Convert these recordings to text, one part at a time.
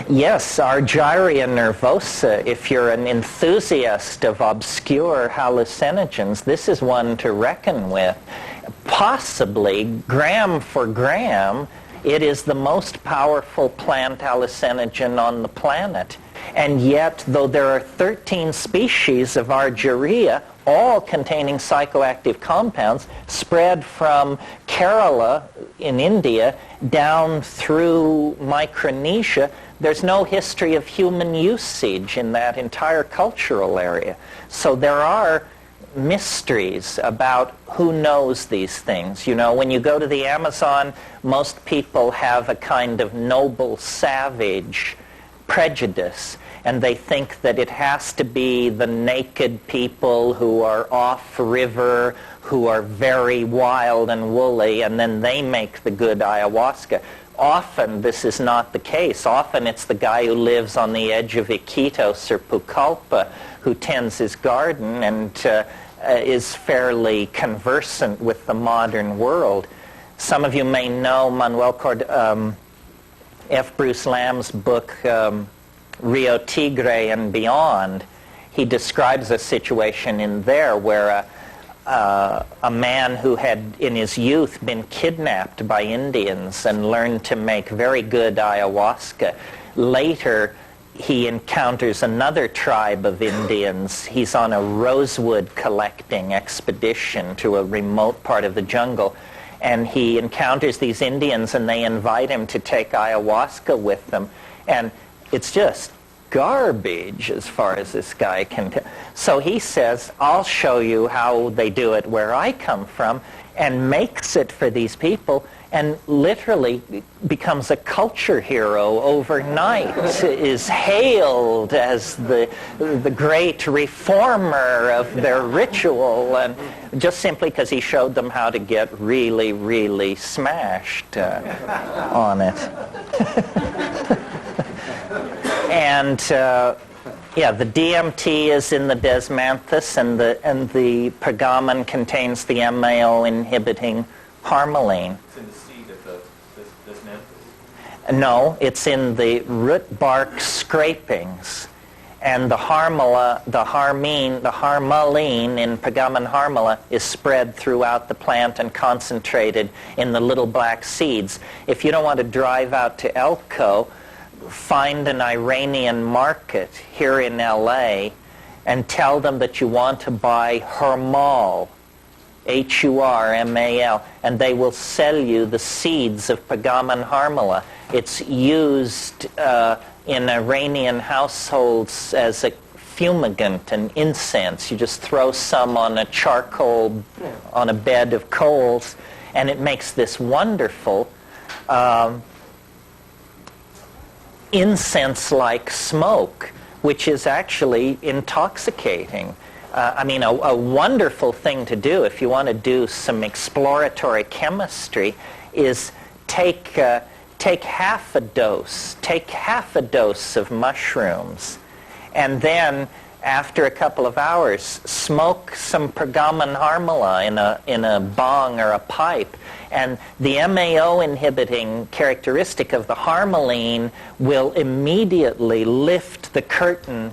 Yes, Argyria nervosa, if you're an enthusiast of obscure hallucinogens, this is one to reckon with. Possibly, gram for gram, it is the most powerful plant hallucinogen on the planet. And yet, though there are 13 species of Argyria, all containing psychoactive compounds, spread from Kerala in India down through Micronesia, there's no history of human usage in that entire cultural area. So there are mysteries about who knows these things. You know, when you go to the Amazon, most people have a kind of noble savage prejudice, and they think that it has to be the naked people who are off-river, who are very wild and woolly, and then they make the good ayahuasca. Often this is not the case. Often it's the guy who lives on the edge of Iquitos or Pucallpa who tends his garden and is fairly conversant with the modern world. Some of you may know F. Bruce Lamb's book, Rio Tigre and Beyond. He describes a situation in there where a man who had in his youth been kidnapped by Indians and learned to make very good ayahuasca. Later, he encounters another tribe of Indians. He's on a rosewood collecting expedition to a remote part of the jungle, and he encounters these Indians, and they invite him to take ayahuasca with them. And it's just garbage as far as this guy can tell. So he says, I'll show you how they do it where I come from, and makes it for these people, and literally becomes a culture hero overnight, is hailed as the great reformer of their ritual, and just simply because he showed them how to get really, really smashed on it. And yeah, the DMT is in the desmanthus, and the pergamon contains the MAO inhibiting harmaline. It's in the seed of the desmanthus? No, it's in the root bark scrapings. And the harmaline in pergamon harmala is spread throughout the plant and concentrated in the little black seeds. If you don't want to drive out to Elko, find an Iranian market here in LA and tell them that you want to buy Hurmal, Hurmal, and they will sell you the seeds of pergamon harmala. It's used in Iranian households as a fumigant and incense. You just throw some on a charcoal, on a bed of coals, and it makes this wonderful incense-like smoke, which is actually intoxicating. I mean, a wonderful thing to do if you want to do some exploratory chemistry is take half a dose of mushrooms, and then after a couple of hours smoke some pergamon harmala in a bong or a pipe, and the MAO inhibiting characteristic of the harmaline will immediately lift the curtain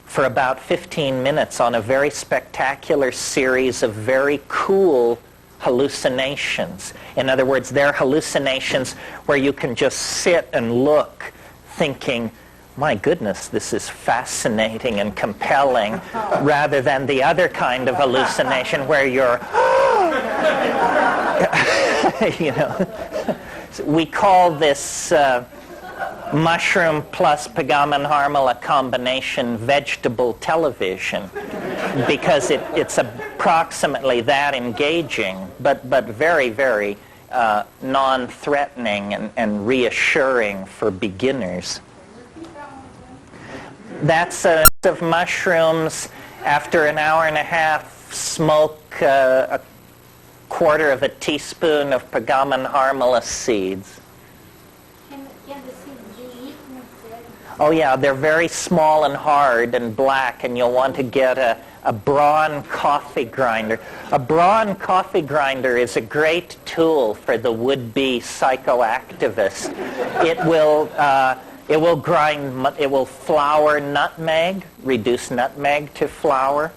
for about 15 minutes on a very spectacular series of very cool hallucinations. In other words, they're hallucinations where you can just sit and look thinking, my goodness, this is fascinating and compelling, rather than the other kind of hallucination where you're, you know. We call this mushroom plus pergamon harmala combination vegetable television, because it's approximately that engaging, but very, very non-threatening and reassuring for beginners. That's of mushrooms. After an hour and a half, smoke a quarter of a teaspoon of pergamon harmala seeds. Can the seeds be eaten instead? Oh yeah, they're very small and hard and black, and you'll want to get a Braun coffee grinder. A Braun coffee grinder is a great tool for the would-be psychoactivist. It will It will it will flour nutmeg, reduce nutmeg to flour.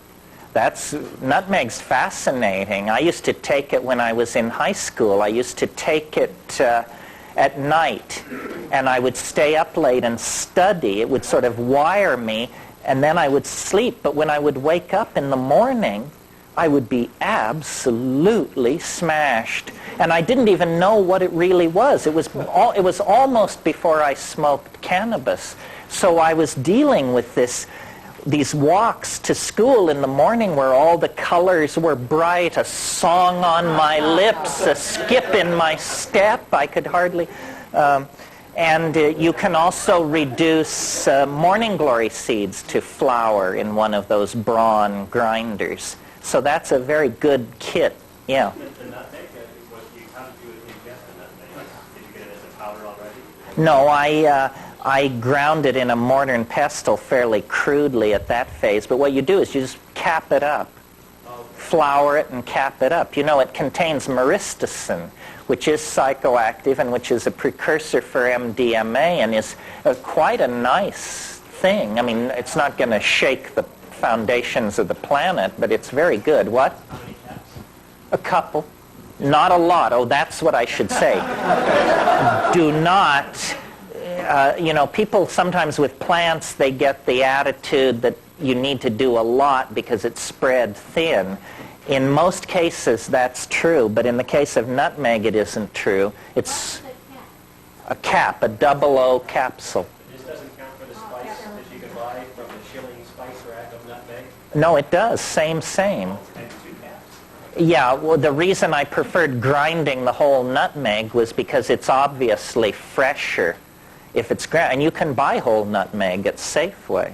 Nutmeg's fascinating. I used to take it when I was in high school. I used to take it at night, and I would stay up late and study. It would sort of wire me, and then I would sleep. But when I would wake up in the morning, I would be absolutely smashed. And I didn't even know what it really was. It was almost before I smoked cannabis. So I was dealing with these walks to school in the morning where all the colors were bright, a song on my lips, a skip in my step. I could hardly... And you can also reduce morning glory seeds to flour in one of those brawn grinders. So that's a very good kit. Yeah. The nutmeg, how did you ingest the nutmeg? Did you get it as a powder already? No, I ground it in a mortar and pestle fairly crudely at that phase. But what you do is you just cap it up. Flour it and cap it up. You know, it contains myristicin, which is psychoactive and which is a precursor for MDMA and is quite a nice thing. I mean, it's not going to shake the foundations of the planet, but it's very good. What? How many caps? A couple. Not a lot. Oh, that's what I should say. Do not, people sometimes with plants, they get the attitude that you need to do a lot because it's spread thin. In most cases, that's true, but in the case of nutmeg, it isn't true. It's a cap, a 00 capsule. This doesn't count for the spice that you can buy from the shilling spice rack of nutmeg? No, it does. Same. And 2 caps. Yeah, well, the reason I preferred grinding the whole nutmeg was because it's obviously fresher if it's ground. And you can buy whole nutmeg at Safeway.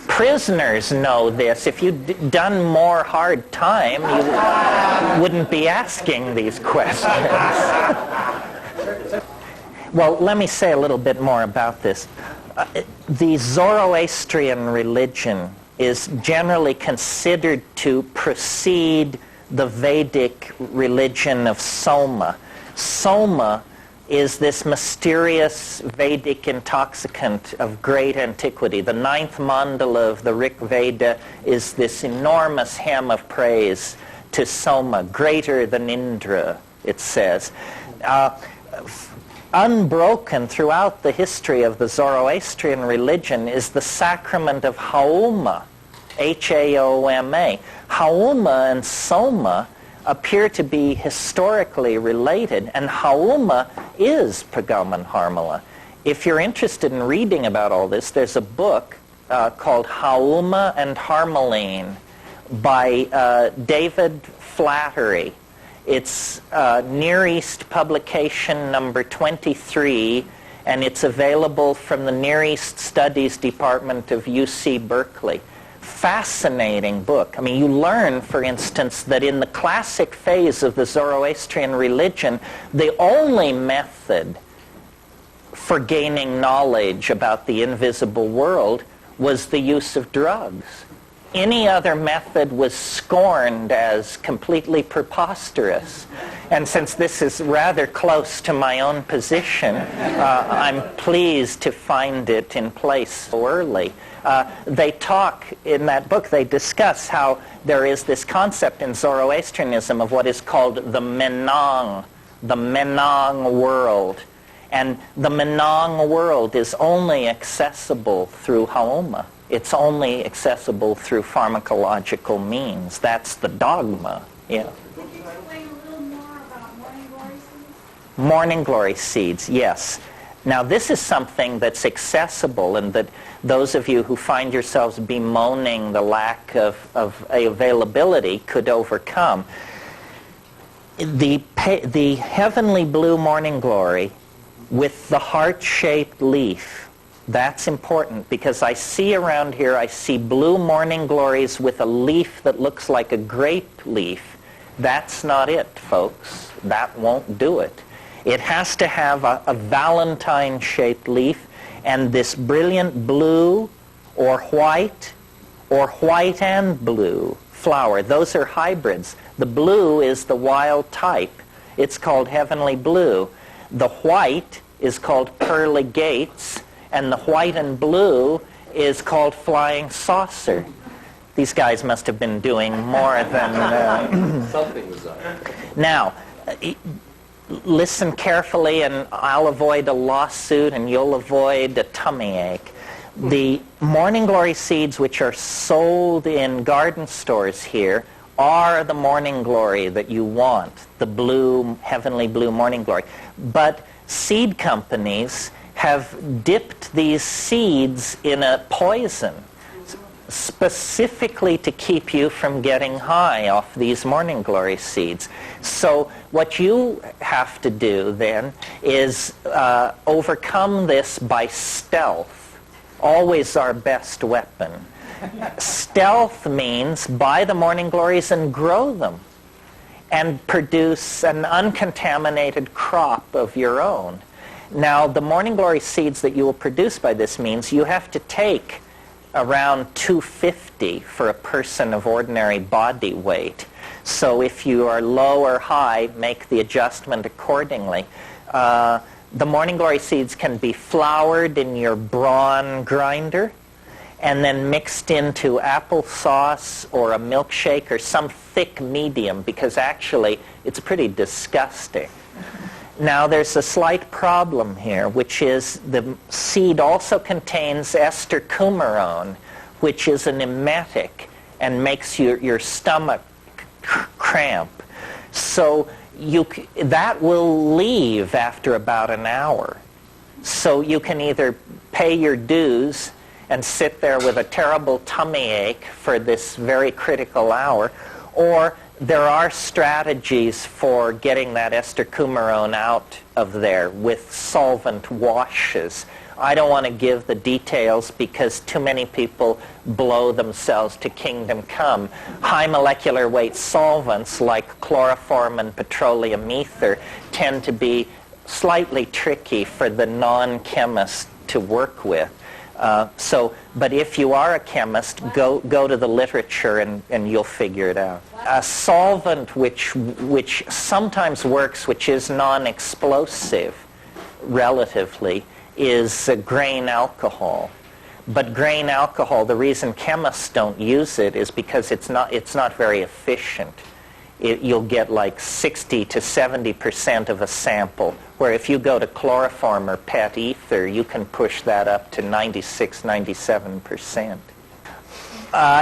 Prisoners know this. If you'd done more hard time, you wouldn't be asking these questions. Well, let me say a little bit more about this. The Zoroastrian religion is generally considered to precede the Vedic religion of Soma. Soma is this mysterious Vedic intoxicant of great antiquity. The 9th mandala of the Rig Veda is this enormous hymn of praise to Soma, greater than Indra, it says. Unbroken throughout the history of the Zoroastrian religion is the sacrament of Haoma, Haoma. Haoma and Soma appear to be historically related, and Haoma is Pagamon Harmala. If you're interested in reading about all this, there's a book called Haoma and Harmaline by David Flattery. It's Near East publication number 23, and it's available from the Near East Studies Department of UC Berkeley. Fascinating book. I mean, you learn, for instance, that in the classic phase of the Zoroastrian religion, the only method for gaining knowledge about the invisible world was the use of drugs. Any other method was scorned as completely preposterous. And since this is rather close to my own position, I'm pleased to find it in place so early. They talk, in that book, they discuss how there is this concept in Zoroastrianism of what is called the Menang world. And the Menang world is only accessible through Haoma. It's only accessible through pharmacological means. That's the dogma. Yeah. Could you explain a little more about morning glory seeds? Morning glory seeds, yes. Now, this is something that's accessible and that those of you who find yourselves bemoaning the lack of availability could overcome. The heavenly blue morning glory with the heart-shaped leaf, that's important because I see around here, I see blue morning glories with a leaf that looks like a grape leaf. That's not it, folks. That won't do it. It has to have a Valentine-shaped leaf and this brilliant blue or white and blue flower. Those are hybrids. The blue is the wild type. It's called heavenly blue. The white is called pearly gates, and the white and blue is called flying saucer. These guys must have been doing more than... Something was up. Now, listen carefully, and I'll avoid a lawsuit, and you'll avoid a tummy ache. The morning glory seeds which are sold in garden stores here are the morning glory that you want, the blue, heavenly blue morning glory. But seed companies have dipped these seeds in a poison specifically to keep you from getting high off these morning glory seeds. So what you have to do then is overcome this by stealth. Always our best weapon. Stealth means buy the morning glories and grow them and produce an uncontaminated crop of your own. Now, the morning glory seeds that you will produce by this means you have to take around 250 for a person of ordinary body weight. So if you are low or high, make the adjustment accordingly. The morning glory seeds can be floured in your brawn grinder and then mixed into applesauce or a milkshake or some thick medium, because actually it's pretty disgusting. Now there's a slight problem here, which is the seed also contains ester coumarone, which is an emetic and makes your stomach cramp. So that will leave after about an hour. So you can either pay your dues and sit there with a terrible tummy ache for this very critical hour, or there are strategies for getting that ester coumarone out of there with solvent washes. I don't want to give the details because too many people blow themselves to kingdom come. High molecular weight solvents like chloroform and petroleum ether tend to be slightly tricky for the non-chemist to work with. But if you are a chemist, go to the literature and you'll figure it out. A solvent which sometimes works, which is non-explosive relatively, is grain alcohol. But grain alcohol, the reason chemists don't use it is because it's not very efficient. You'll get like 60 to 70% of a sample, where if you go to chloroform or PET ether, you can push that up to 96, 97%.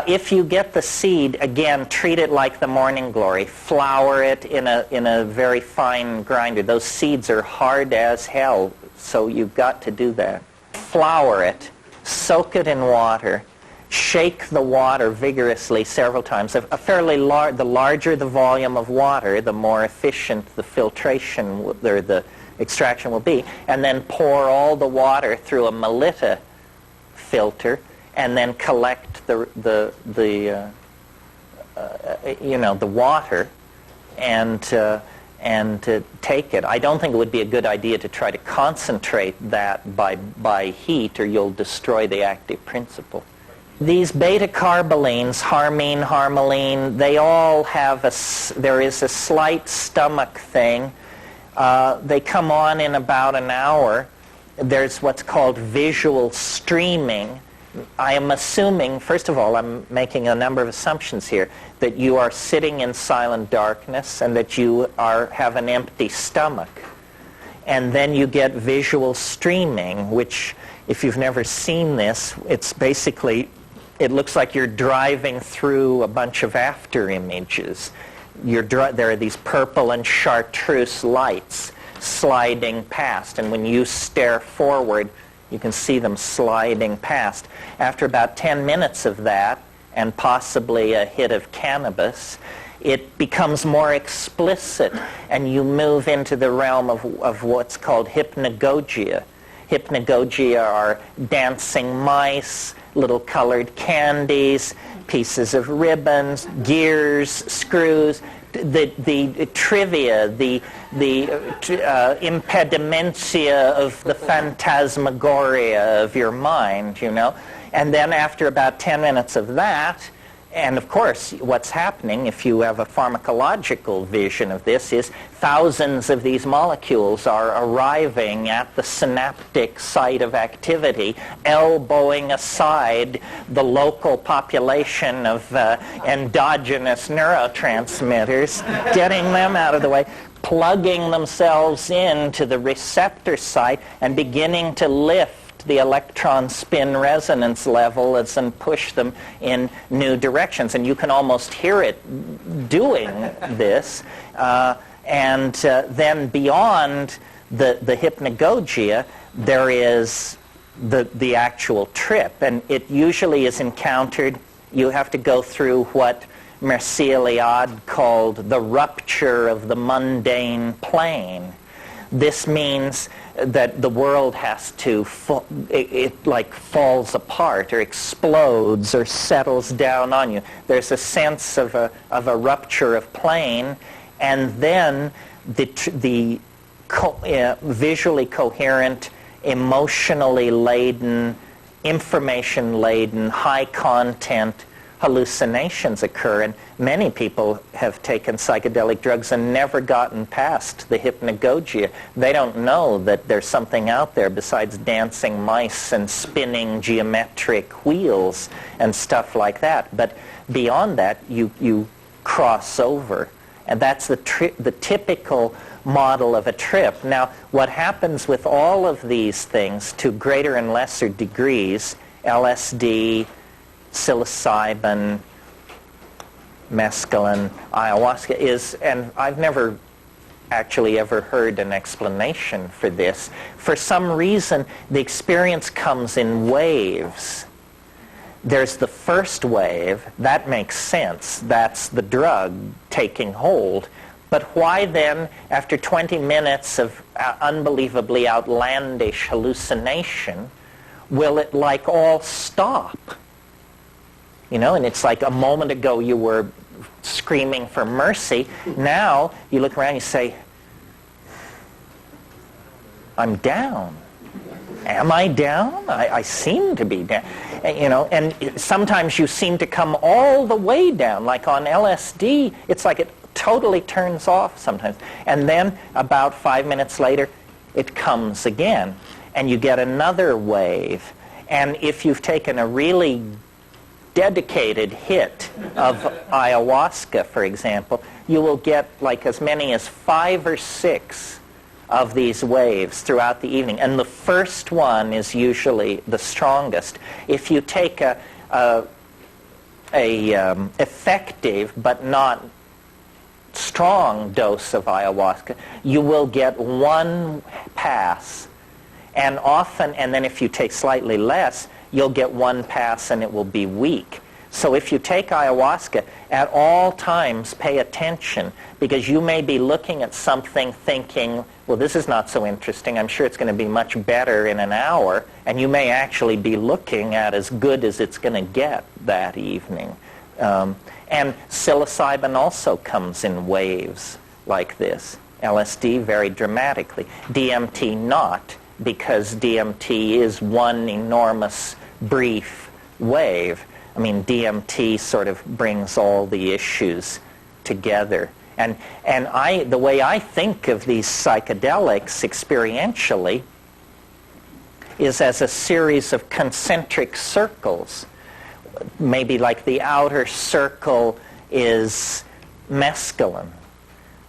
If you get the seed, again, treat it like the morning glory. Flour it in a very fine grinder. Those seeds are hard as hell, so you've got to do that. Flour it, soak it in water, shake the water vigorously several times. The larger the volume of water, the more efficient the filtration or the extraction will be. And then pour all the water through a Melita filter, and then collect the water and take it. I don't think it would be a good idea to try to concentrate that by heat, or you'll destroy the active principle. These beta-carbolines, harmine, harmaline, they all have there is a slight stomach thing. They come on in about an hour. There's what's called visual streaming. I am assuming, first of all, I'm making a number of assumptions here, that you are sitting in silent darkness and that you have an empty stomach. And then you get visual streaming, which, if you've never seen this, it's basically, it looks like you're driving through a bunch of after images. There are these purple and chartreuse lights sliding past, and when you stare forward, you can see them sliding past. After about 10 minutes of that, and possibly a hit of cannabis, it becomes more explicit, and you move into the realm of what's called hypnagogia. Hypnagogia are dancing mice, little colored candies, pieces of ribbons, gears, screws, the trivia, the impedimentia of the phantasmagoria of your mind, you know. And then after about 10 minutes of that, And of course, what's happening, if you have a pharmacological vision of this, is thousands of these molecules are arriving at the synaptic site of activity, elbowing aside the local population of endogenous neurotransmitters, getting them out of the way, plugging themselves into the receptor site and beginning to lift the electron spin resonance levels and push them in new directions. And you can almost hear it doing this. Then beyond the hypnagogia, there is the actual trip. And it usually is encountered, you have to go through what Mircea Eliade called the rupture of the mundane plane. This means that the world has to, it like falls apart or explodes or settles down on you. There's a sense of a rupture of plane, and then the visually coherent, emotionally laden, information-laden, high-content hallucinations occur, and many people have taken psychedelic drugs and never gotten past the hypnagogia. They don't know that there's something out there besides dancing mice and spinning geometric wheels and stuff like that. But beyond that, you cross over, and that's the typical model of a trip. Now, what happens with all of these things to greater and lesser degrees, LSD, psilocybin, mescaline, ayahuasca, is, and I've never actually ever heard an explanation for this. For some reason, the experience comes in waves. There's the first wave. That makes sense. That's the drug taking hold. But why then, after 20 minutes of unbelievably outlandish hallucination, will it like all stop? You know, and it's like a moment ago you were screaming for mercy. Now you look around and you say, I'm down. Am I down? I seem to be down. You know, and sometimes you seem to come all the way down. Like on LSD, it's like it totally turns off sometimes. And then about 5 minutes later, it comes again. And you get another wave. And if you've taken a really dedicated hit of ayahuasca, for example, you will get like as many as 5 or 6 of these waves throughout the evening. And the first one is usually the strongest. If you take a effective but not strong dose of ayahuasca, you will get one pass. And often, and then if you take slightly less, you'll get one pass and it will be weak. So if you take ayahuasca, at all times pay attention, because you may be looking at something thinking, well, this is not so interesting. I'm sure it's going to be much better in an hour. And you may actually be looking at as good as it's going to get that evening. And psilocybin also comes in waves like this. LSD very dramatically. DMT not, because DMT is one enormous brief wave. I mean, DMT sort of brings all the issues together. And the way I think of these psychedelics experientially is as a series of concentric circles. Maybe like the outer circle is mescaline,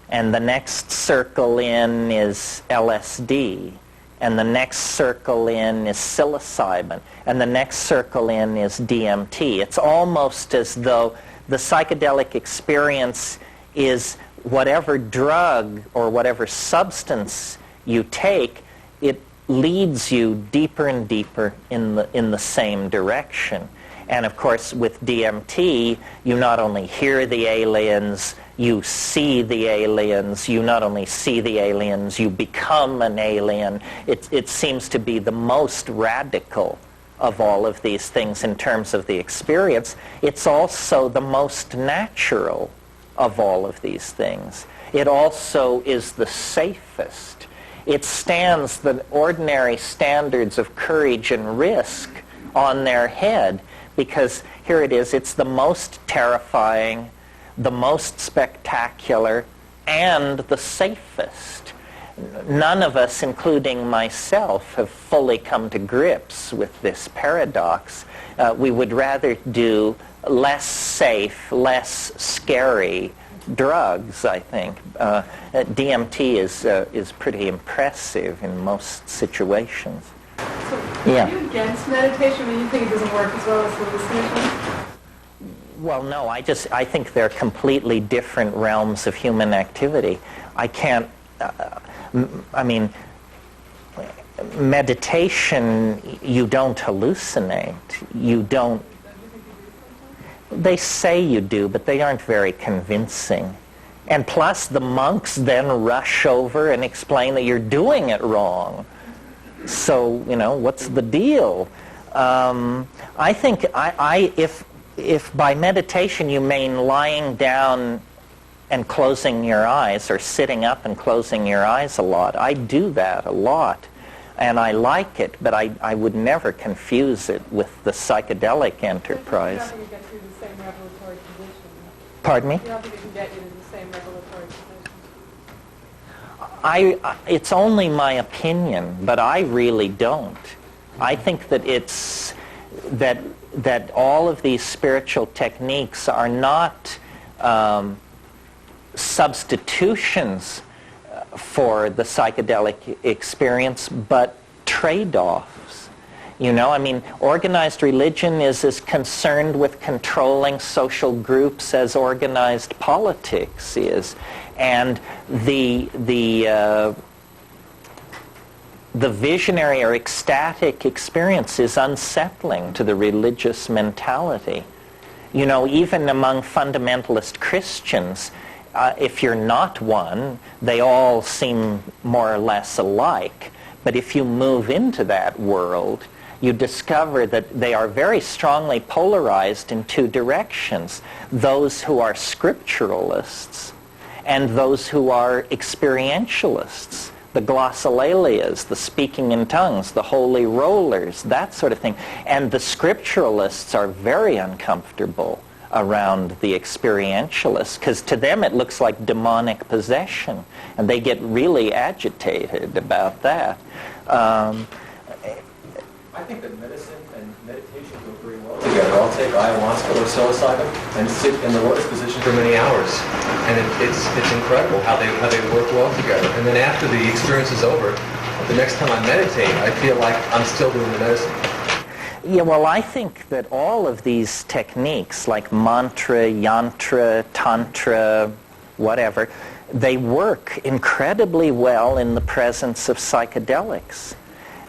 and the next circle in is LSD, and the next circle in is psilocybin, and the next circle in is DMT. It's almost as though the psychedelic experience is whatever drug or whatever substance you take, it leads you deeper and deeper in the same direction. And of course, with DMT, you not only hear the aliens, you see the aliens. You not only see the aliens, you become an alien. It seems to be the most radical of all of these things in terms of the experience. It's also the most natural of all of these things. It also is the safest. It stands the ordinary standards of courage and risk on their head, because here it is, it's the most terrifying, the most spectacular, and the safest. None of us, including myself, have fully come to grips with this paradox. We would rather do less safe, less scary drugs, I think. DMT is pretty impressive in most situations. So Yeah. are you against meditation when you think it doesn't work as well as hallucination? Well, no, I think they're completely different realms of human activity. I can't, I mean, meditation, you don't hallucinate. You don't, they say you do, but they aren't very convincing. And plus, the monks then rush over and explain that you're doing it wrong. So, what's the deal? I think if by meditation you mean lying down and closing your eyes, or sitting up and closing your eyes a lot, I do that a lot. And I like it, but I would never confuse it with the psychedelic enterprise. You don't think it gets you to the same revelatory position? Pardon me? You don't think it can get you to the same revelatory position? It's only my opinion, but I really don't. I think that that all of these spiritual techniques are not substitutions for the psychedelic experience, but trade-offs. Organized religion is as concerned with controlling social groups as organized politics is. And the visionary or ecstatic experience is unsettling to the religious mentality. Even among fundamentalist Christians, if you're not one, they all seem more or less alike. But if you move into that world, you discover that they are very strongly polarized in two directions. Those who are scripturalists and those who are experientialists. The glossolalias, the speaking in tongues, the holy rollers, that sort of thing. And the scripturalists are very uncomfortable around the experientialists, because to them it looks like demonic possession, and they get really agitated about that. I think that medicine and meditation go very well together. I'll take ayahuasca or psilocybin and sit in the lotus position for many hours, and it's incredible how they work well together. And then after the experience is over, the next time I meditate, I feel like I'm still doing the medicine. Yeah, well, I think that all of these techniques, like mantra, yantra, tantra, whatever, they work incredibly well in the presence of psychedelics,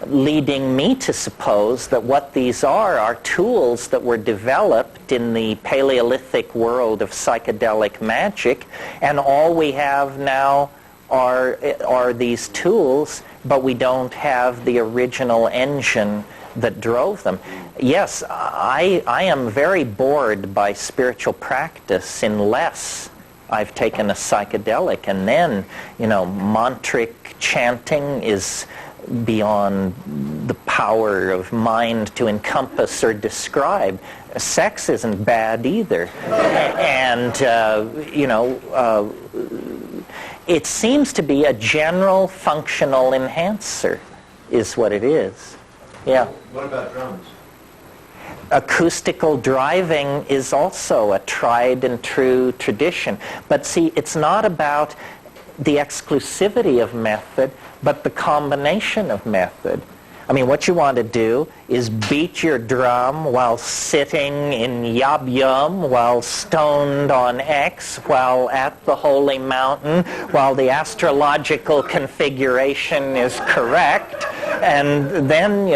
leading me to suppose that what these are tools that were developed in the Paleolithic world of psychedelic magic, and all we have now are these tools, but we don't have the original engine that drove them. Yes, I am very bored by spiritual practice unless I've taken a psychedelic, and then, mantric chanting is beyond the power of mind to encompass or describe. Sex isn't bad either. And, it seems to be a general functional enhancer is what it is. Yeah. What about drums? Acoustical driving is also a tried and true tradition. But see, it's not about the exclusivity of method, but the combination of method. I mean, what you want to do is beat your drum while sitting in Yab Yum, while stoned on X, while at the holy mountain, while the astrological configuration is correct, and then,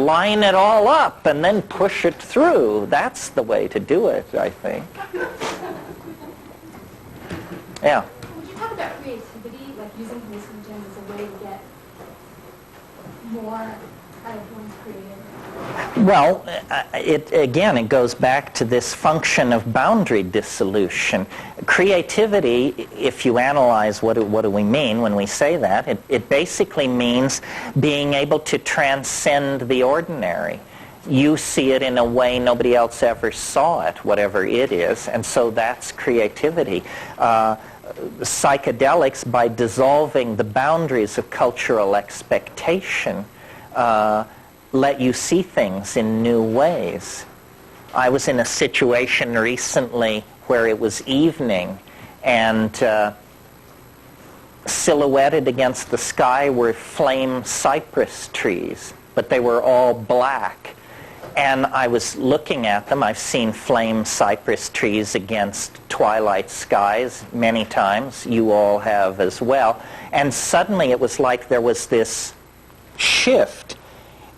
line it all up and then push it through. That's the way to do it, I think. Yeah. Would you talk about creativity, like using hallucinogens as a way to get more out of one's creative? Well, it goes back to this function of boundary dissolution. Creativity, if you analyze what do we mean when we say that, it basically means being able to transcend the ordinary. you see it in a way nobody else ever saw it, whatever it is, and so that's creativity. Psychedelics, by dissolving the boundaries of cultural expectation, let you see things in new ways. I was in a situation recently where it was evening, and silhouetted against the sky were flame cypress trees, but they were all black. And I was looking at them. I've seen flame cypress trees against twilight skies many times. You all have as well. And suddenly it was like there was this shift,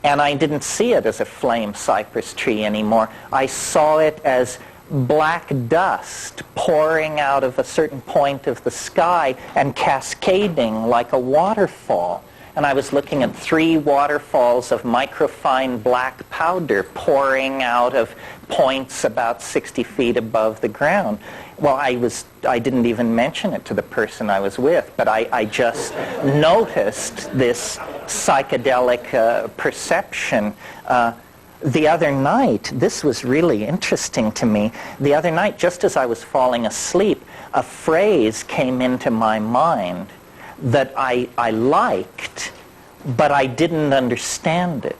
and I didn't see it as a flame cypress tree anymore. I saw it as black dust pouring out of a certain point of the sky and cascading like a waterfall. And I was looking at 3 waterfalls of microfine black powder pouring out of points about 60 feet above the ground. Well, I didn't even mention it to the person I was with, but I just noticed this psychedelic perception. The other night, this was really interesting to me. The other night, just as I was falling asleep, a phrase came into my mind that I liked, but I didn't understand it.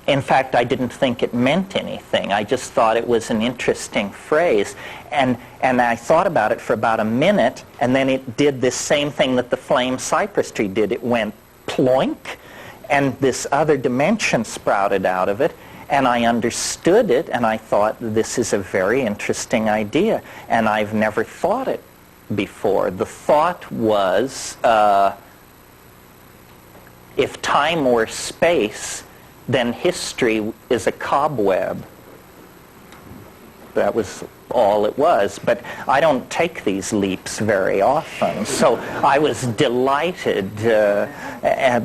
In fact, I didn't think it meant anything. I just thought it was an interesting phrase. And I thought about it for about a minute, and then it did this same thing that the flame cypress tree did. It went ploink, and this other dimension sprouted out of it, and I understood it, and I thought, this is a very interesting idea, and I've never thought it before. The thought was, if time were space, then history is a cobweb. That was all it was. But I don't take these leaps very often. So I was delighted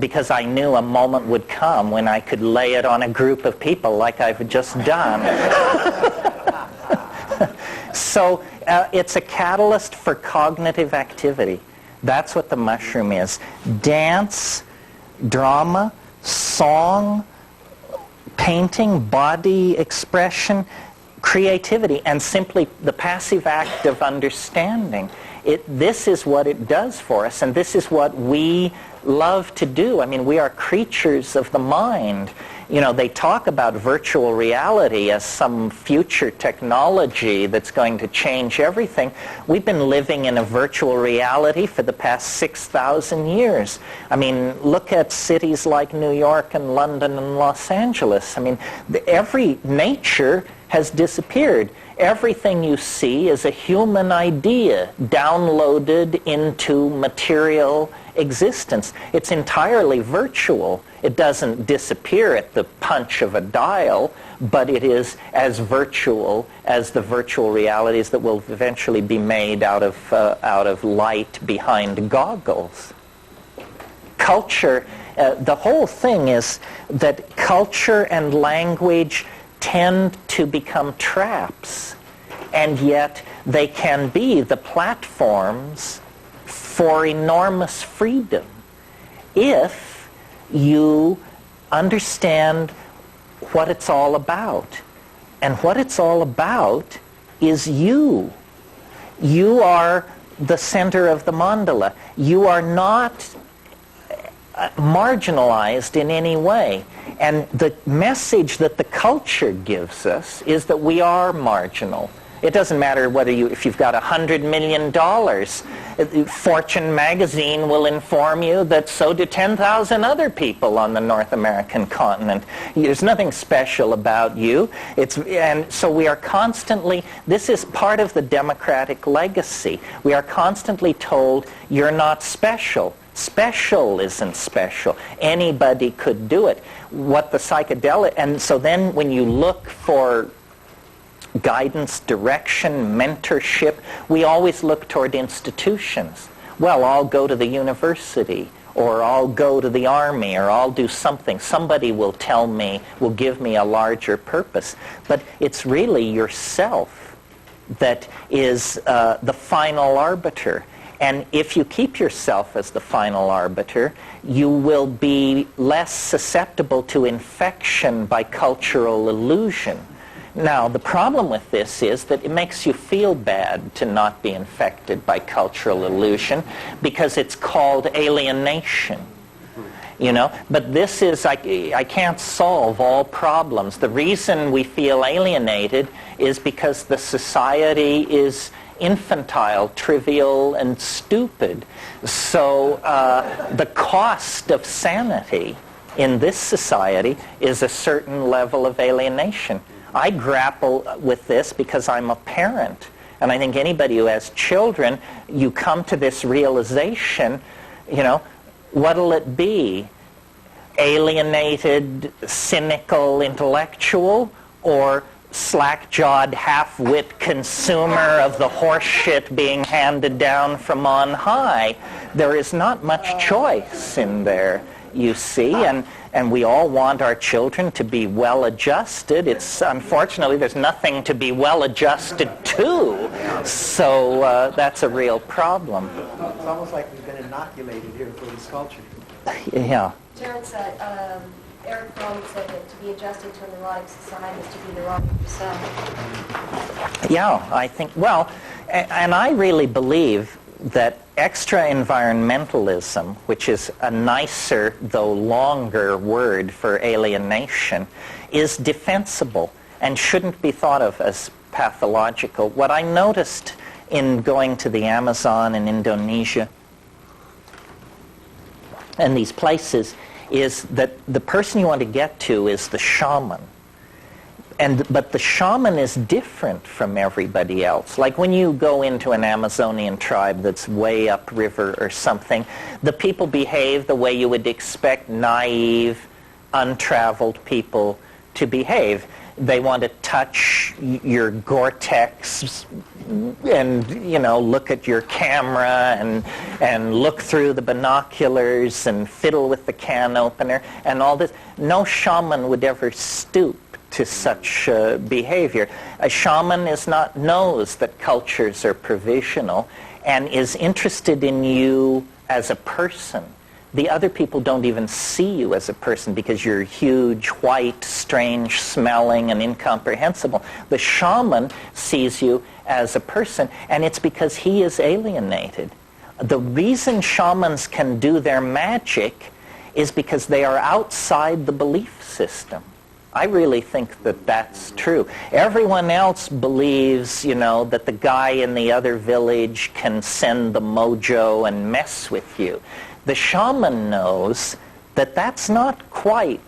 because I knew a moment would come when I could lay it on a group of people like I've just done. So it's a catalyst for cognitive activity. That's what the mushroom is. Dance, drama, song, painting, body expression, creativity, and simply the passive act of understanding. This is what it does for us, and this is what we love to do. I mean, we are creatures of the mind. You know, they talk about virtual reality as some future technology that's going to change everything. We've been living in a virtual reality for the past 6,000 years. I mean, look at cities like New York and London and Los Angeles. I mean, every nature has disappeared. Everything you see is a human idea downloaded into material existence. It's entirely virtual. It doesn't disappear at the punch of a dial, but it is as virtual as the virtual realities that will eventually be made out of light behind goggles. Culture, the whole thing is that culture and language tend to become traps, and yet they can be the platforms for enormous freedom if you understand what it's all about. And what it's all about is you. You are the center of the mandala. You are not marginalized in any way. And the message that the culture gives us is that we are marginal. It doesn't matter if you've got $100 million. Fortune magazine will inform you that so do 10,000 other people on the North American continent. There's nothing special about you. And so we are constantly, this is part of the democratic legacy. We are constantly told, you're not special. Special isn't special. Anybody could do it. What the psychedelic, and so then when you look for guidance, direction, mentorship, we always look toward institutions. Well, I'll go to the university, or I'll go to the army, or I'll do something. Somebody will tell me, will give me a larger purpose. But it's really yourself that is the final arbiter. And if you keep yourself as the final arbiter, you will be less susceptible to infection by cultural illusion. Now, the problem with this is that it makes you feel bad to not be infected by cultural illusion because it's called alienation. You know, but this is, I can't solve all problems. The reason we feel alienated is because the society is infantile, trivial, and stupid. So the cost of sanity in this society is a certain level of alienation. I grapple with this because I'm a parent. And I think anybody who has children, you come to this realization, you know, what'll it be? Alienated, cynical intellectual, or slack-jawed, half-wit consumer of the horse shit being handed down from on high? There is not much choice in there, you see, and we all want our children to be well-adjusted. It's unfortunately there's nothing to be well-adjusted to, so that's a real problem. It's almost like we've been inoculated here for this culture. Yeah. Terence, Eric Fromm said that to be adjusted to a neurotic society is to be neurotic yourself. Yeah, I think, well, and I really believe that extra-environmentalism, which is a nicer though longer word for alienation, is defensible and shouldn't be thought of as pathological. What I noticed in going to the Amazon and Indonesia and these places is that the person you want to get to is the shaman. But the shaman is different from everybody else. Like when you go into an Amazonian tribe that's way upriver or something, the people behave the way you would expect naive, untraveled people to behave. They want to touch your Gore-Tex and, you know, look at your camera and look through the binoculars and fiddle with the can opener and all this. No shaman would ever stoop to such behavior. A shaman knows that cultures are provisional and is interested in you as a person. The other people don't even see you as a person because you're huge, white, strange smelling, and incomprehensible. The shaman sees you as a person, and it's because he is alienated. The reason shamans can do their magic is because they are outside the belief system. I really think that that's true. Everyone else believes, you know, that the guy in the other village can send the mojo and mess with you. The shaman knows that that's not quite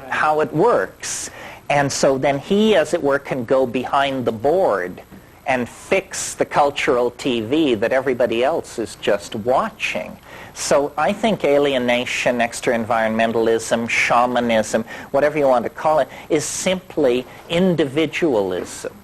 how it works. And so then he, as it were, can go behind the board and fix the cultural TV that everybody else is just watching. So I think alienation, extra-environmentalism, shamanism, whatever you want to call it, is simply individualism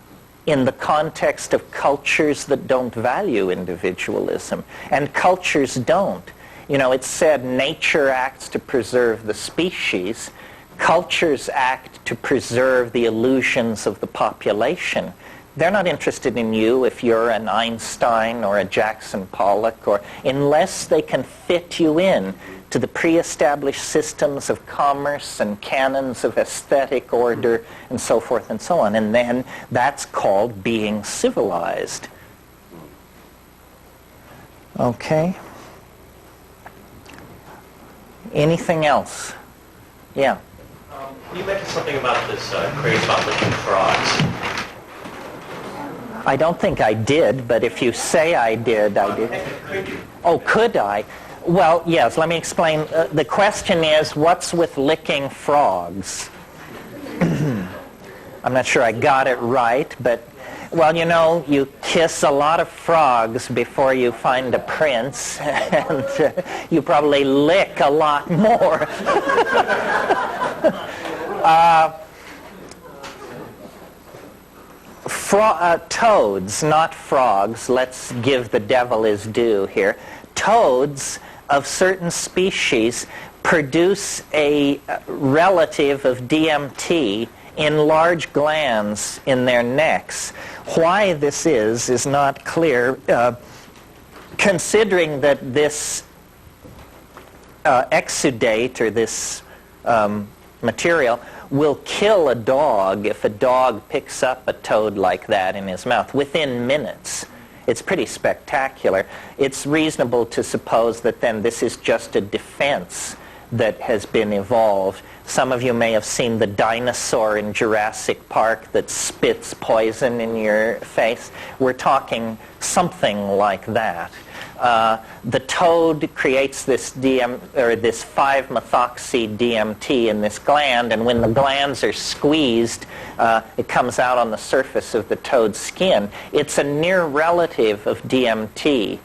in the context of cultures that don't value individualism. And cultures don't. You know, it's said nature acts to preserve the species. Cultures act to preserve the illusions of the population. They're not interested in you if you're an Einstein or a Jackson Pollock, or unless they can fit you in to the pre-established systems of commerce and canons of aesthetic order and so forth and so on. And then that's called being civilized. Okay. Anything else? Yeah. You mentioned something about this craze about licking frogs. I don't think I did, but if you say I did, I did. Could you? Oh, could I? Well, yes, let me explain. The question is, what's with licking frogs? I'm not sure I got it right, but, well, you know, you kiss a lot of frogs before you find a prince, and you probably lick a lot more. Toads, not frogs. Let's give the devil his due here. Toads of certain species produce a relative of DMT in large glands in their necks. Why this is not clear. considering that this exudate, or this material, will kill a dog if a dog picks up a toad like that in his mouth within minutes. It's pretty spectacular. It's reasonable to suppose that then this is just a defense that has been evolved. Some of you may have seen the dinosaur in Jurassic Park that spits poison in your face. We're talking something like that. The toad creates this 5-methoxy-DMT in this gland, and when the glands are squeezed, it comes out on the surface of the toad's skin. It's a near relative of DMT.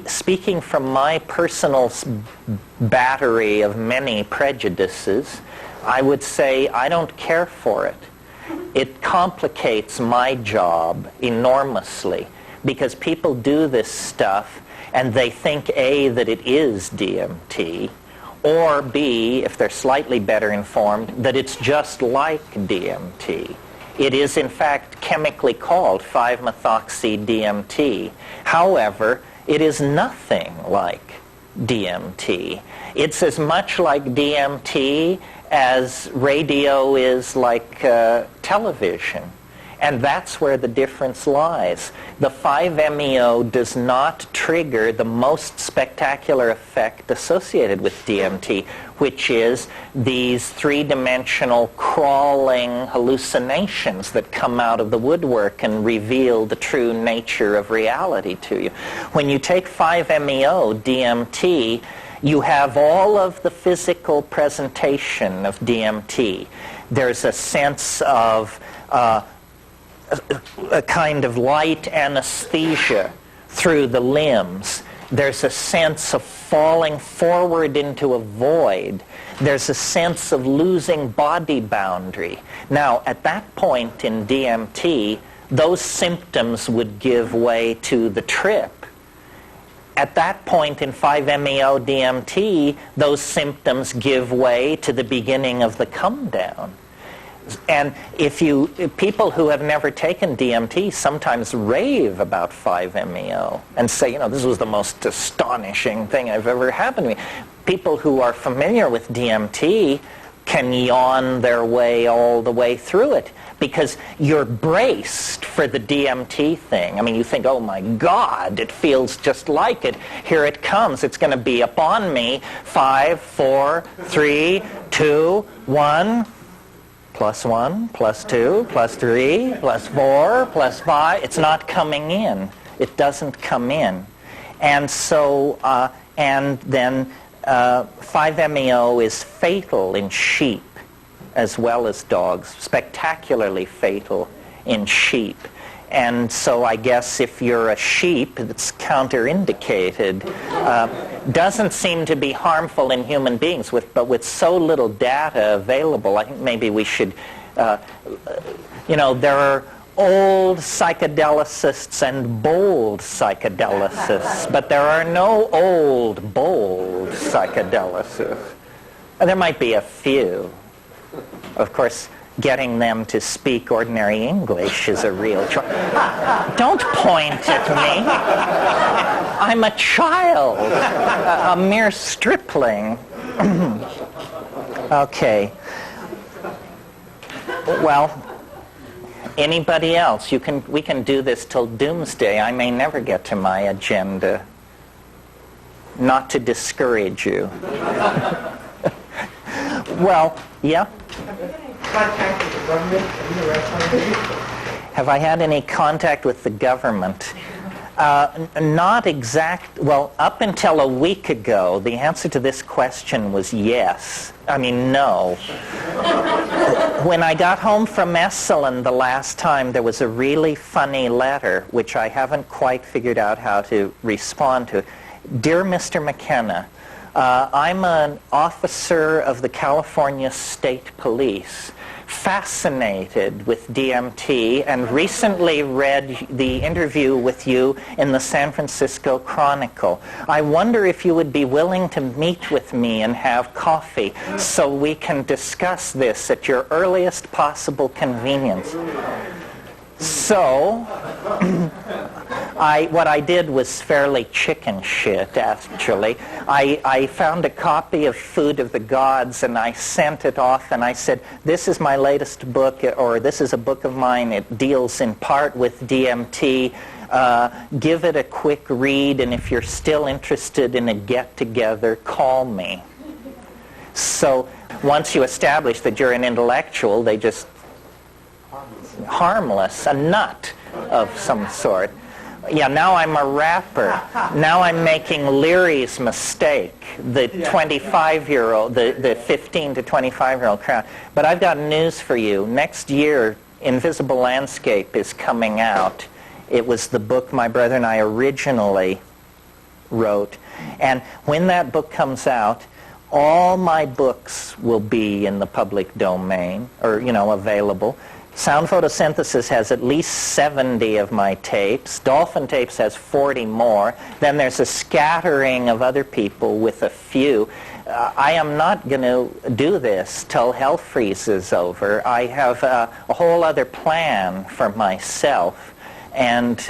Speaking from my personal battery of many prejudices, I would say I don't care for it. It complicates my job enormously, because people do this stuff and they think A, that it is DMT, or B, if they're slightly better informed, that it's just like DMT. It is in fact chemically called 5-methoxy-DMT. However, it is nothing like DMT. It's as much like DMT as radio is like television. And that's where the difference lies. The 5-MeO does not trigger the most spectacular effect associated with DMT, which is these three-dimensional crawling hallucinations that come out of the woodwork and reveal the true nature of reality to you. When you take 5-MeO DMT, you have all of the physical presentation of DMT. There's a sense of a kind of light anesthesia through the limbs. There's a sense of falling forward into a void. There's a sense of losing body boundary. Now, at that point in DMT, those symptoms would give way to the trip. At that point in 5-MeO DMT, those symptoms give way to the beginning of the come down. And people who have never taken DMT sometimes rave about 5-MeO and say, this was the most astonishing thing I've ever happened to me. People who are familiar with DMT can yawn their way all the way through it, because you're braced for the DMT thing. I mean, you think, oh my God, it feels just like it. Here it comes. It's going to be upon me. 5, 4, 3, 2, 1. Plus 1, plus 2, plus 3, plus 4, plus 5. It's not coming in. It doesn't come in. And so, and then 5-MeO is fatal in sheep as well as dogs, spectacularly fatal in sheep. And so I guess if you're a sheep, it's counterindicated. Doesn't seem to be harmful in human beings, but with so little data available, I think maybe we should, there are old psychedelicists and bold psychedelicists, but there are no old, bold psychedelicists. There might be a few. Of course, getting them to speak ordinary English is a real challenge. Don't point at me. I'm a child, a mere stripling. Okay. Well, anybody else? We can do this till doomsday. I may never get to my agenda. Not to discourage you. Well, yeah? Contact with the government and the rest of it? Have I had any contact with the government? Not exact. Well, up until a week ago, the answer to this question was yes. I mean, no. When I got home from Esselen the last time, there was a really funny letter, which I haven't quite figured out how to respond to. Dear Mr. McKenna, I'm an officer of the California State Police, fascinated with DMT, and recently read the interview with you in the San Francisco Chronicle. I wonder if you would be willing to meet with me and have coffee so we can discuss this at your earliest possible convenience. So, What I did was fairly chicken shit, actually. I found a copy of Food of the Gods, and I sent it off, and I said, this is my latest book, or this is a book of mine. It deals in part with DMT. Give it a quick read, and if you're still interested in a get-together, call me. So once you establish that you're an intellectual, they just... harmless, a nut of some sort. Yeah, now I'm a rapper. Now I'm making Leary's mistake, the 25-year-old, the 15 to 25-year-old crowd. But I've got news for you. Next year, Invisible Landscape is coming out. It was the book my brother and I originally wrote. And when that book comes out, all my books will be in the public domain, or, available. Sound Photosynthesis has at least 70 of my tapes. Dolphin Tapes has 40 more. Then there's a scattering of other people with a few. I am not going to do this till hell freezes over. I have a whole other plan for myself. And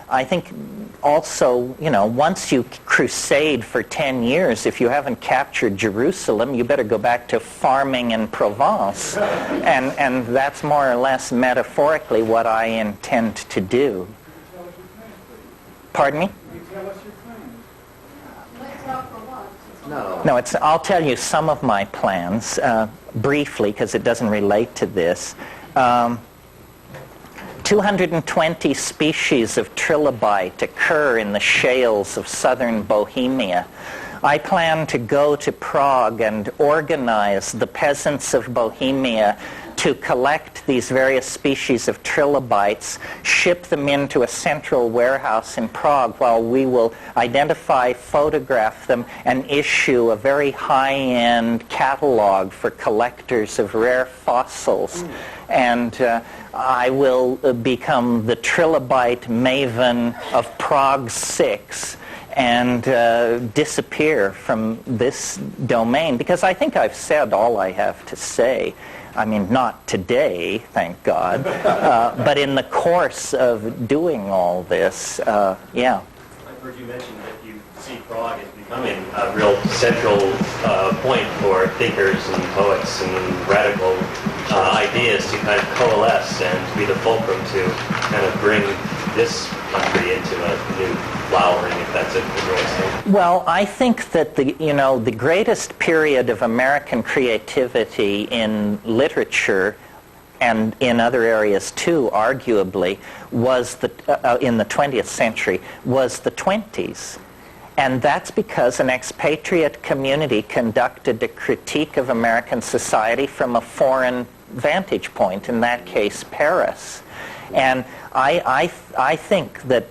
I think also, once you crusade for 10 years, if you haven't captured Jerusalem, you better go back to farming in Provence. And that's more or less metaphorically what I intend to do. Pardon me? No, I'll tell you some of my plans briefly, because it doesn't relate to this. 220 species of trilobite occur in the shales of southern Bohemia. I plan to go to Prague and organize the peasants of Bohemia to collect these various species of trilobites, ship them into a central warehouse in Prague while we will identify, photograph them, and issue a very high-end catalog for collectors of rare fossils. And I will become the trilobite maven of Prague 6 and disappear from this domain, because I think I've said all I have to say. I mean, not today, thank God, but in the course of doing all this, yeah. I've heard you mention that you see Prague as becoming a real central point for thinkers and poets and radical ideas to kind of coalesce and be the fulcrum to kind of bring this country into a new flowering, if that's a good way to say it. Well, I think that the greatest period of American creativity in literature and in other areas too, arguably, was in the 20th century, was the 20s. And that's because an expatriate community conducted a critique of American society from a foreign vantage point, in that case, Paris. And I think that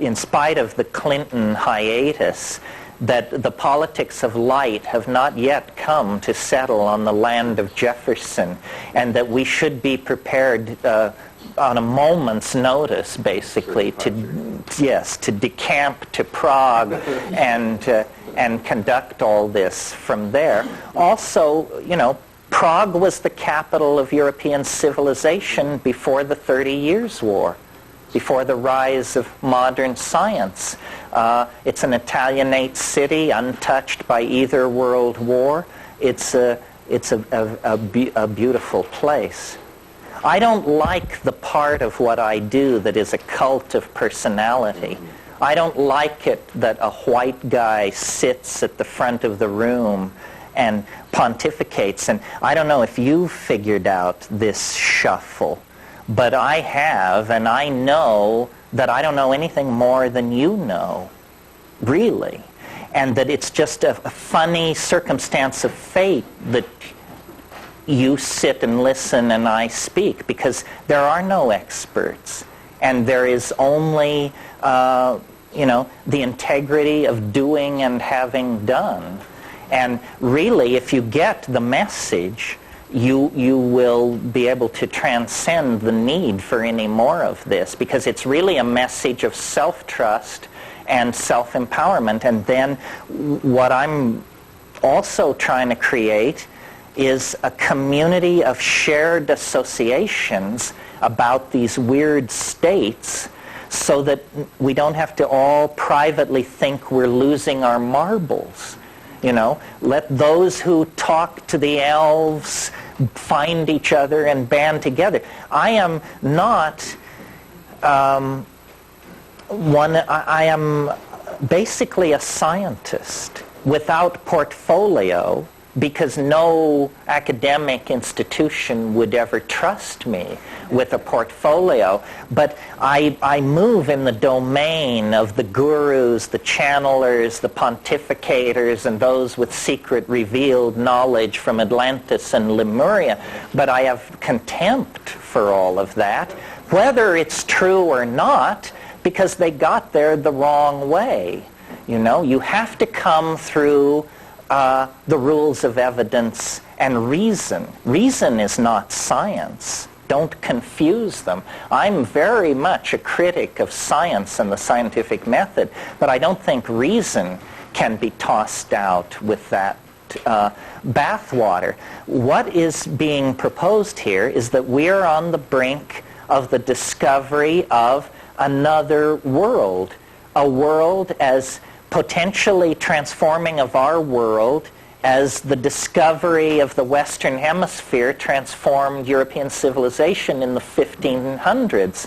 in spite of the Clinton hiatus, that the politics of light have not yet come to settle on the land of Jefferson, and that we should be prepared on a moment's notice, basically, to decamp to Prague and conduct all this from there. Also, Prague was the capital of European civilization before the 30 Years' War, before the rise of modern science. It's an Italianate city, untouched by either world war. It's a beautiful place. I don't like the part of what I do that is a cult of personality. I don't like it that a white guy sits at the front of the room and pontificates. And I don't know if you've figured out this shuffle, but I have, and I know that I don't know anything more than you know, really. And that it's just a funny circumstance of fate that you sit and listen and I speak, because there are no experts. And there is only, the integrity of doing and having done. And really, if you get the message, you will be able to transcend the need for any more of this, because it's really a message of self-trust and self-empowerment. And then what I'm also trying to create is a community of shared associations about these weird states so that we don't have to all privately think we're losing our marbles. Let those who talk to the elves find each other and band together. I am not I am basically a scientist without portfolio, because no academic institution would ever trust me with a portfolio. But I move in the domain of the gurus, the channelers, the pontificators, and those with secret revealed knowledge from Atlantis and Lemuria. But I have contempt for all of that, whether it's true or not, because they got there the wrong way. You have to come through the rules of evidence and reason. Reason is not science. Don't confuse them. I'm very much a critic of science and the scientific method, but I don't think reason can be tossed out with that bathwater. What is being proposed here is that we're on the brink of the discovery of another world, a world as potentially transforming of our world as the discovery of the Western Hemisphere transformed European civilization in the 1500s.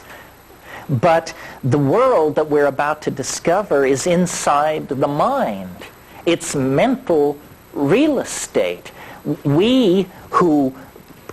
But the world that we're about to discover is inside the mind. It's mental real estate. We who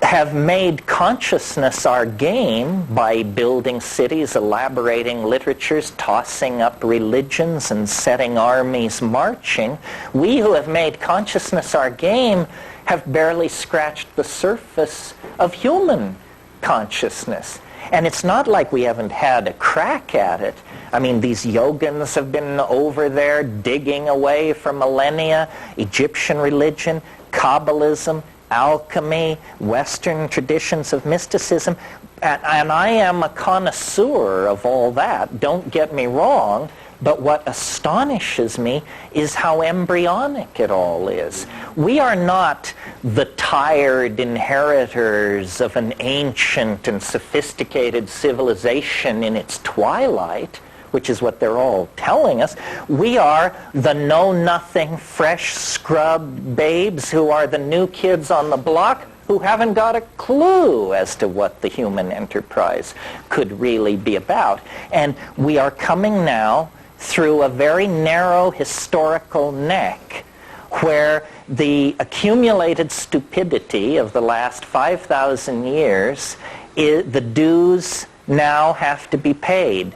have made consciousness our game by building cities, elaborating literatures, tossing up religions, and setting armies marching, we who have made consciousness our game have barely scratched the surface of human consciousness. And it's not like we haven't had a crack at it. I mean, these yogins have been over there digging away for millennia. Egyptian religion, Kabbalism, alchemy, Western traditions of mysticism, and I am a connoisseur of all that, don't get me wrong, but what astonishes me is how embryonic it all is. We are not the tired inheritors of an ancient and sophisticated civilization in its twilight, which is what they're all telling us. We are the know-nothing, fresh scrubbed babes who are the new kids on the block who haven't got a clue as to what the human enterprise could really be about. And we are coming now through a very narrow historical neck where the accumulated stupidity of the last 5,000 years, the dues now have to be paid.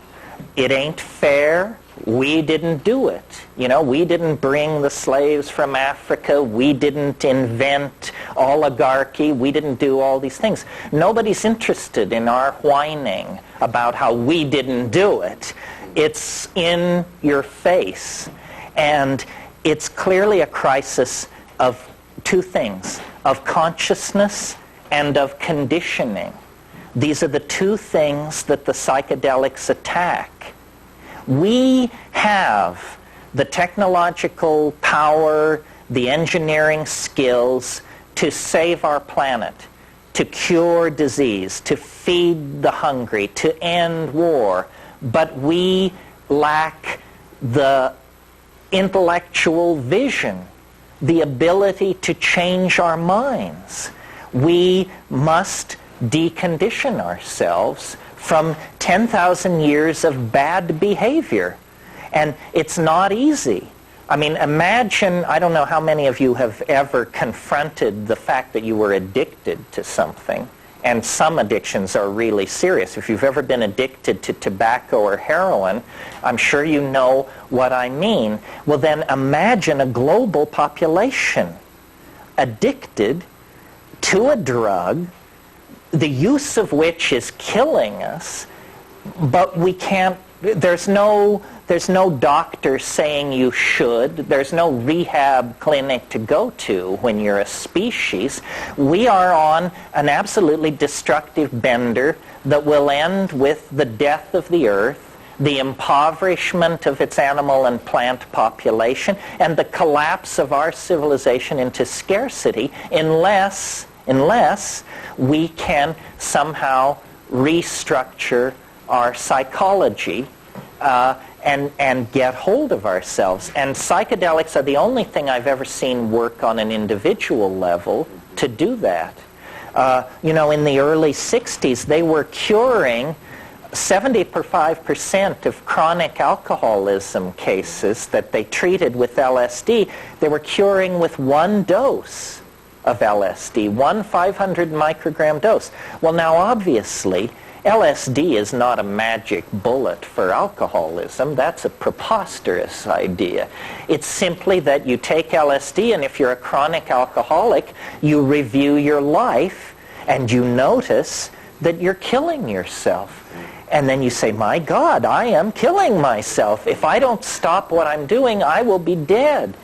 It ain't fair. We didn't do it. We didn't bring the slaves from Africa. We didn't invent oligarchy. We didn't do all these things. Nobody's interested in our whining about how we didn't do it. It's in your face. And it's clearly a crisis of two things, of consciousness and of conditioning. These are the two things that the psychedelics attack. We have the technological power, the engineering skills to save our planet, to cure disease, to feed the hungry, to end war, but we lack the intellectual vision, the ability to change our minds. We must decondition ourselves from 10,000 years of bad behavior. And it's not easy. I mean, imagine, I don't know how many of you have ever confronted the fact that you were addicted to something. And some addictions are really serious. If you've ever been addicted to tobacco or heroin, I'm sure you know what I mean. Well, then imagine a global population addicted to a drug, the use of which is killing us, but we can't, there's no doctor saying you should, there's no rehab clinic to go to when you're a species. We are on an absolutely destructive bender that will end with the death of the earth, the impoverishment of its animal and plant population, and the collapse of our civilization into scarcity unless we can somehow restructure our psychology and get hold of ourselves. And psychedelics are the only thing I've ever seen work on an individual level to do that. In the early 60s, they were curing 75% of chronic alcoholism cases that they treated with LSD. They were curing with one dose of LSD, one 500 microgram dose. Well, now obviously, LSD is not a magic bullet for alcoholism. That's a preposterous idea. It's simply that you take LSD, and if you're a chronic alcoholic, you review your life and you notice that you're killing yourself. And then you say, my God, I am killing myself. If I don't stop what I'm doing, I will be dead.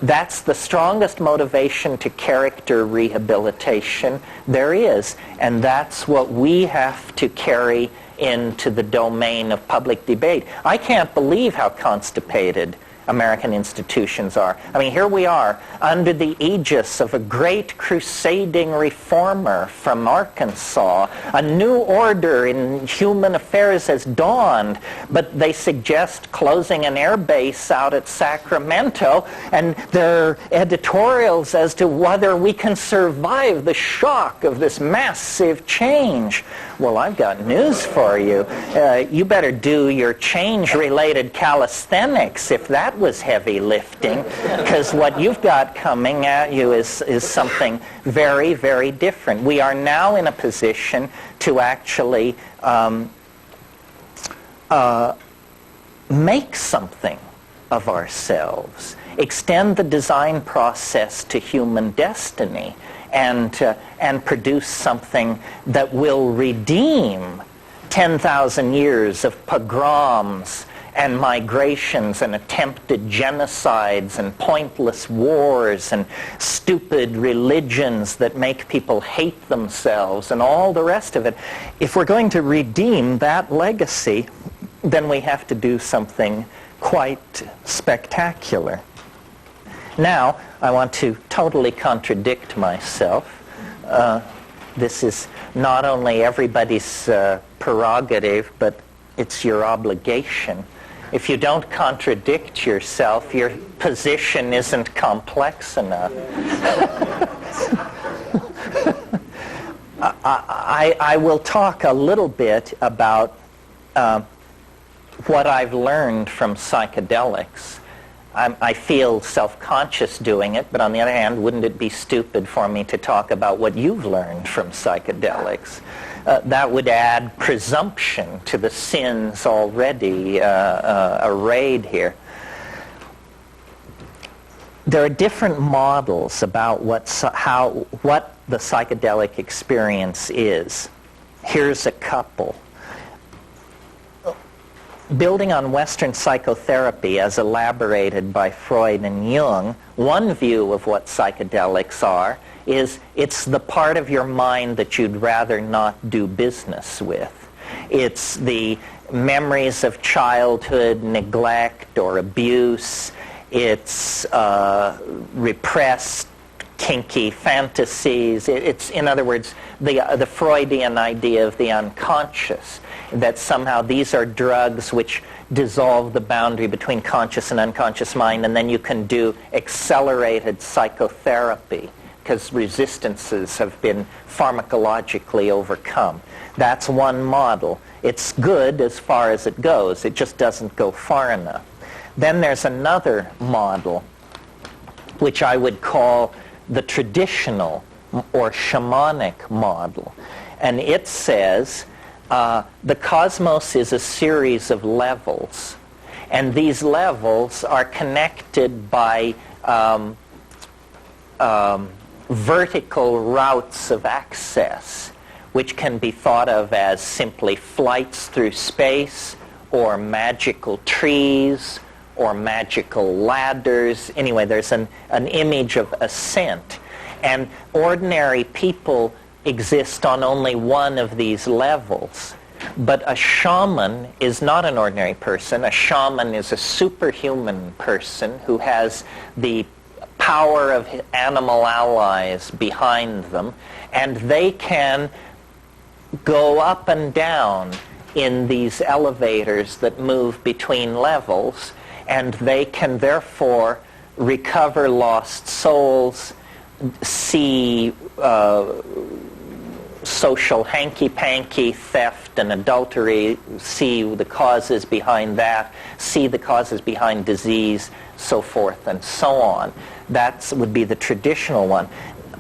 That's the strongest motivation to character rehabilitation there is. And that's what we have to carry into the domain of public debate. I can't believe how constipated American institutions are. I mean, here we are under the aegis of a great crusading reformer from Arkansas. A new order in human affairs has dawned, but they suggest closing an air base out at Sacramento, and there are editorials as to whether we can survive the shock of this massive change. Well, I've got news for you. You better do your change-related calisthenics if that was heavy lifting, because what you've got coming at you is something very, very different. We are now in a position to actually make something of ourselves, extend the design process to human destiny, and produce something that will redeem 10,000 years of pogroms and migrations and attempted genocides and pointless wars and stupid religions that make people hate themselves and all the rest of it. If we're going to redeem that legacy, then we have to do something quite spectacular. Now, I want to totally contradict myself. This is not only everybody's prerogative, but it's your obligation. If you don't contradict yourself, your position isn't complex enough. I will talk a little bit about what I've learned from psychedelics. I feel self-conscious doing it, but on the other hand, wouldn't it be stupid for me to talk about what you've learned from psychedelics? That would add presumption to the sins already arrayed here. There are different models about what the psychedelic experience is. Here's a couple. Building on Western psychotherapy as elaborated by Freud and Jung, one view of what psychedelics are is it's the part of your mind that you'd rather not do business with. It's the memories of childhood neglect or abuse. It's repressed kinky fantasies. It's, in other words, the Freudian idea of the unconscious, that somehow these are drugs which dissolve the boundary between conscious and unconscious mind, and then you can do accelerated psychotherapy because resistances have been pharmacologically overcome. That's one model. It's good as far as it goes. It just doesn't go far enough. Then there's another model, which I would call the traditional or shamanic model. And it says the cosmos is a series of levels, and these levels are connected by vertical routes of access, which can be thought of as simply flights through space, or magical trees, or magical ladders. Anyway, there's an image of ascent. And ordinary people exist on only one of these levels. But a shaman is not an ordinary person. A shaman is a superhuman person who has the power of animal allies behind them, and they can go up and down in these elevators that move between levels, and they can therefore recover lost souls, see social hanky-panky, theft and adultery, see the causes behind that, see the causes behind disease, so forth and so on. That would be the traditional one.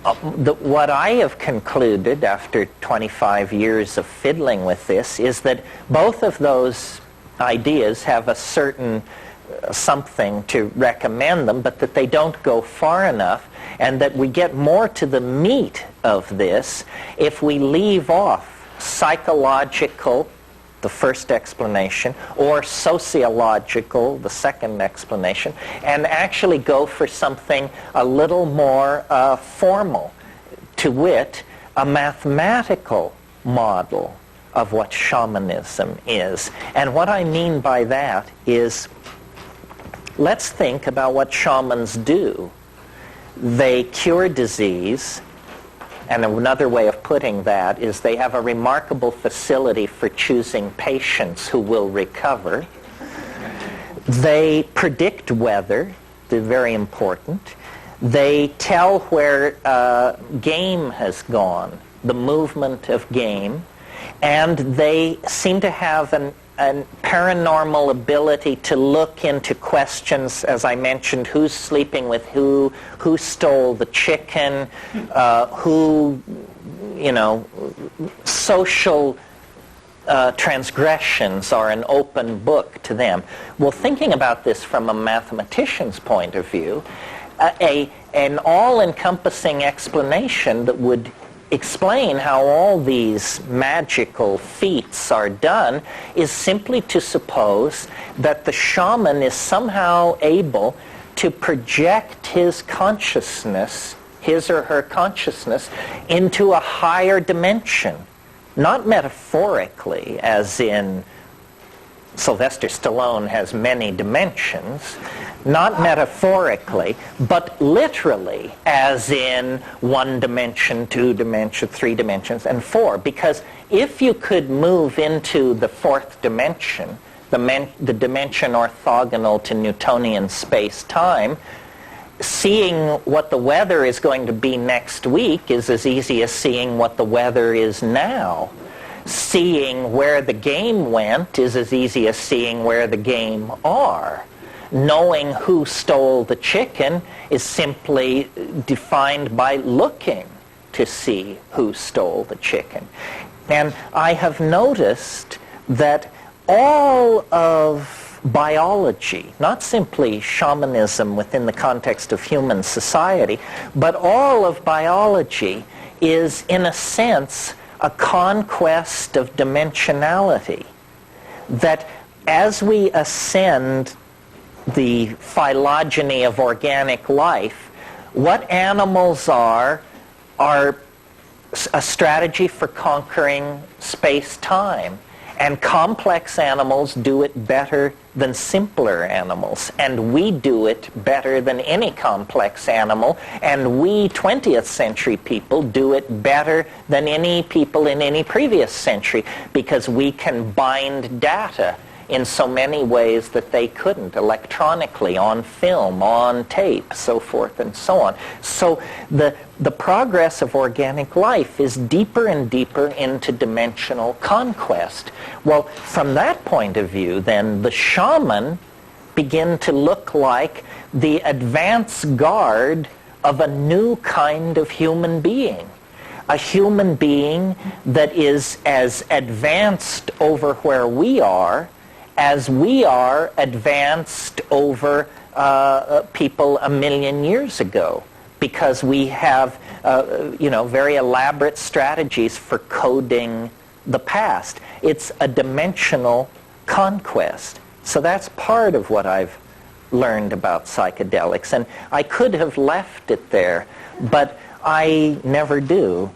What I have concluded after 25 years of fiddling with this is that both of those ideas have a certain something to recommend them, but that they don't go far enough, and that we get more to the meat of this if we leave off psychological, the first explanation, or sociological, the second explanation, and actually go for something a little more formal, to wit, a mathematical model of what shamanism is. And what I mean by that is, let's think about what shamans do. They cure disease, and another way of putting that is they have a remarkable facility for choosing patients who will recover. They predict weather, they're very important. They tell where game has gone, the movement of game, and they seem to have an paranormal ability to look into questions, as I mentioned, who's sleeping with who stole the chicken, social transgressions are an open book to them. Well, thinking about this from a mathematician's point of view, an all-encompassing explanation that would explain how all these magical feats are done is simply to suppose that the shaman is somehow able to project his consciousness, his or her consciousness, into a higher dimension. Not metaphorically, as in Sylvester Stallone has many dimensions, not metaphorically, but literally, as in 1 dimension, 2 dimensions, 3 dimensions, and 4. Because if you could move into the 4th dimension, the dimension orthogonal to Newtonian space-time, seeing what the weather is going to be next week is as easy as seeing what the weather is now. Seeing where the game went is as easy as seeing where the game are. Knowing who stole the chicken is simply defined by looking to see who stole the chicken. And I have noticed that all of biology, not simply shamanism within the context of human society, but all of biology is, in a sense, a conquest of dimensionality. That as we ascend the phylogeny of organic life, what animals are a strategy for conquering space-time. And complex animals do it better than simpler animals. And we do it better than any complex animal. And we 20th century people do it better than any people in any previous century, because we can bind data in so many ways that they couldn't, electronically, on film, on tape, so forth and so on. So the progress of organic life is deeper and deeper into dimensional conquest. Well, from that point of view, then, the shaman begin to look like the advance guard of a new kind of human being. A human being that is as advanced over where we are as we are advanced over people 1,000,000 years ago, because we have very elaborate strategies for coding the past. It's a dimensional conquest. So that's part of what I've learned about psychedelics, and I could have left it there, but I never do.